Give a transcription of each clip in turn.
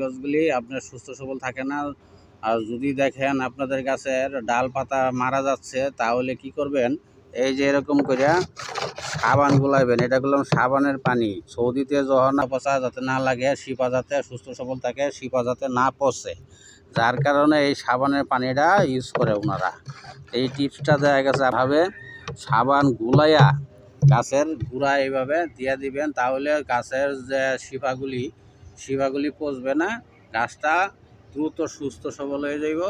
গাছগুলি আপনার সুস্থ সবল থাকে না। আর যদি দেখেন আপনাদের গাছের ডাল পাতা মারা যাচ্ছে, তাহলে কি করবেন, এই যে এরকম করে সাবান গুলাইবেন। এটা করলাম সাবানের পানি। সৌদিতে যখন পচা যাতে না লাগে, শিপা যাতে সুস্থ সবল থাকে, শিপা যাতে না পচে, যার কারণে এই সাবানের পানিটা ইউজ করে ওনারা। এই টিপসটা দেখা গেছে ভাবে সাবান গুলাইয়া গাছের গুঁড়া এইভাবে দিয়ে দিবেন, তাহলে গাছের যে শিপাগুলি পচবে না, গাছটা দ্রুত সুস্থ সবল হয়ে যাইব।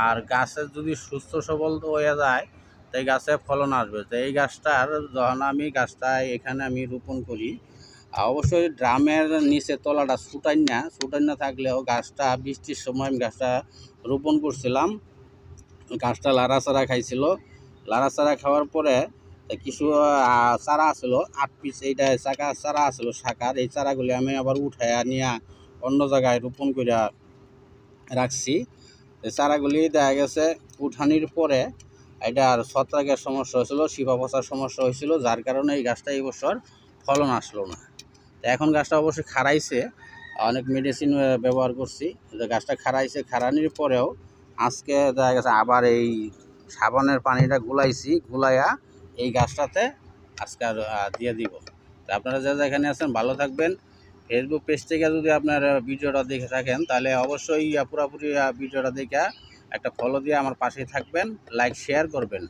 আর গাছের যদি সুস্থ সবল হয়ে যায়, তাই গাছে ফলন আসবে। তো এই গাছটার যখন আমি গাছটা এখানে আমি রোপণ করি, অবশ্যই ড্রামের নিচে তলাটা ছুটাই না থাকলেও গাছটা বৃষ্টির সময় আমি গাছটা রোপণ করছিলাম, গাছটা লাড়াচাড়া খাইছিল। লাড়াচাড়া খাওয়ার পরে কিছু চারা আসলো 8 পিস, এইটা চারা আসলো শাখার। এই চারাগুলি আমি আবার উঠাইয়া নিয়ে অন্য জায়গায় রোপণ করে রাখছি। এই চারাগুলি দেখা গেছে উঠানির পরে এটার ছত্রাকের সমস্যা হয়েছিল, শিপা পচার সমস্যা হয়েছিল, যার কারণে এই গাছটা এই বছর ফলন আসলো না। তো এখন গাছটা অবশ্যই খাড়াইছে, অনেক মেডিসিন ব্যবহার করছি, গাছটা খাড়াইছে। খাড়ানির পরেও আজকে দেখা গেছে আবার এই সাবানের পানিটা গুলাইয়া এই গাছটাতে আজকে দিয়ে দিব। তো আপনারা যা যেখানে আছেন ভালো থাকবেন। ফেসবুক পেজ থেকে যদি আপনার ভিডিওটা দেখে থাকেন, তাহলে অবশ্যই পুরোপুরি ভিডিওটা দেখে একটা ফলো দিয়ে আমার পাশেই থাকবেন, লাইক শেয়ার করবেন,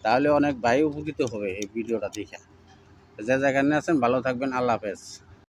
তাহলে অনেক ভাই উপকৃত হবে এই ভিডিওটা দেখে। যে যেখানে আছেন ভালো থাকবেন। আল্লাহ হাফেজ।